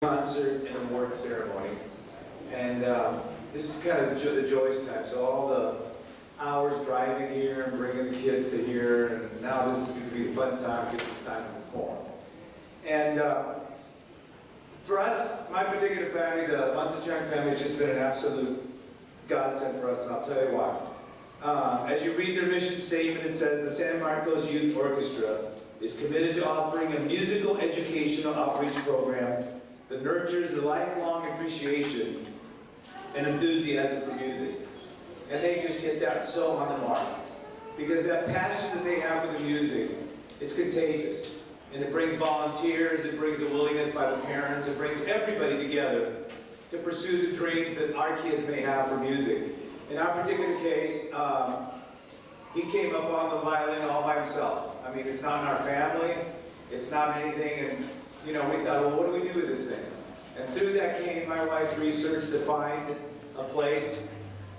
concert and award ceremony, and this is kind of the joyous time. So all the hours driving here and bringing the kids to here, and now this is going to be the fun time, get this time to perform. And for us, my particular family, the Vongsachang family, has just been an absolute godsend for us, and I'll tell you why. As you read their mission statement, it says the San Marcos Youth Orchestra is committed to offering a musical educational outreach program that nurtures the lifelong appreciation and enthusiasm for music. And they just hit that so on the mark. Because that passion that they have for the music, it's contagious. And it brings volunteers, it brings a willingness by the parents, it brings everybody together to pursue the dreams that our kids may have for music. In our particular case, he came up on the violin all by himself. I mean, it's not in our family, it's not anything, and we thought, well, what do we do with this thing? And through that came my wife's research to find a place,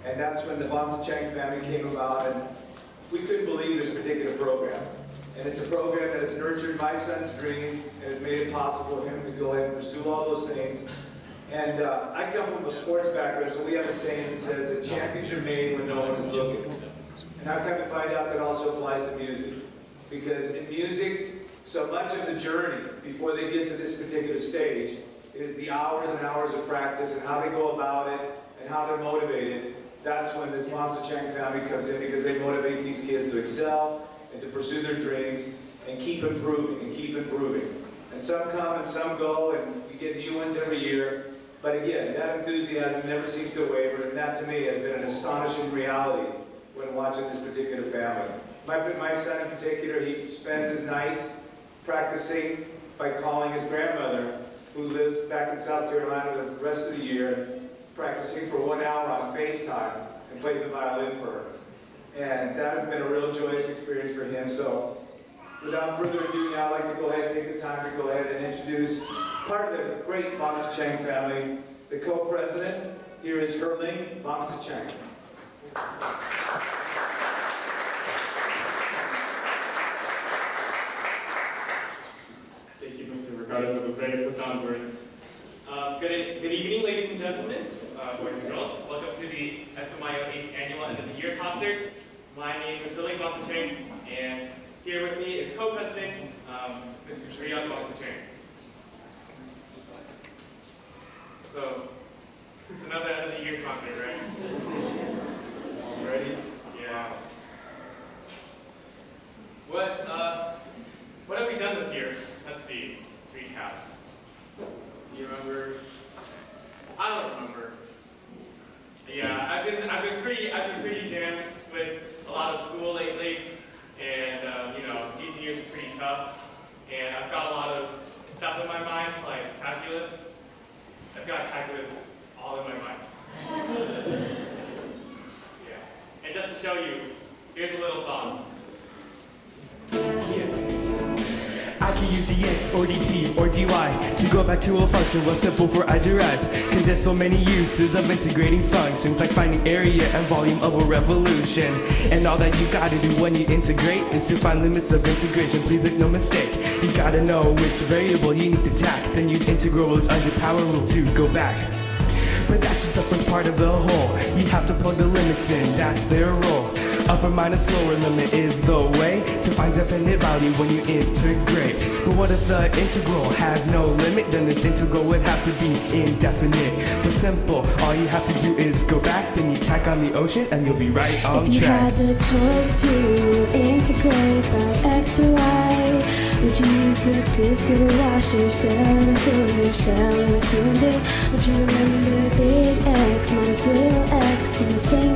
and that's when the Vongsachang family came about, and we couldn't believe this particular program. And it's a program that has nurtured my son's dreams and has made it possible for him to go ahead and pursue all those things. And I come from a sports background, so we have a saying that says that champions are made when no one is looking. And I've come to find out that also applies to music. Because in music, so much of the journey before they get to this particular stage is the hours and hours of practice and how they go about it and how they're motivated. That's when this Vongsachang family comes in, because they motivate these kids to excel and to pursue their dreams and keep improving and keep improving. And some come and some go, and we get new ones every year. But again, that enthusiasm never seems to waver, and that to me has been an astonishing reality when watching this particular family. My son in particular, he spends his nights practicing by calling his grandmother, who lives back in South Carolina the rest of the year, practicing for 1 hour on FaceTime and plays the violin for her. And that has been a real joyous experience for him. So without further ado, now I'd like to go ahead and take the time to go ahead and introduce part of the great Vongsachang family. The co-president here is Hurlink Vongsachang. Thank you, Mr. Ricardo, for those very profound words. Good evening, ladies and gentlemen, boys and girls. Welcome to the SMYO 8th Annual End of the Year concert. My name is Hurlink Vongsachang, and here with me is co-president Hurlink Huryoung Vongsachang. So, it's another end of the year concert, right? Ready? Yeah. What have we done this year? Let's see. Let's recap. Do you remember? I don't remember. Yeah, I've been pretty jammed with a lot of school lately, and these years are pretty tough. And I've got a lot of stuff in my mind, like calculus. I've got calculus all in my mind. Yeah. And just to show you, here's a little song. I can use dx or dt or dy to go back to a function one step before I derive. Cause there's so many uses of integrating functions, like finding area and volume of a revolution. And all that you gotta do when you integrate is to find limits of integration. Please make no mistake, you gotta know which variable you need to tack, then use integrals under power rule to go back. But that's just the first part of the whole. You have to plug the limits in, that's their role. Upper minus lower limit is the way to find definite value when you integrate. But what if the integral has no limit? Then this integral would have to be indefinite. But simple, all you have to do is go back, then you tack on the ocean and you'll be right on track. If you had the choice to integrate by x or y, would you use the disk or the washer, shell or cylinder, shell or cylinder? Would you remember big X minus little x in the same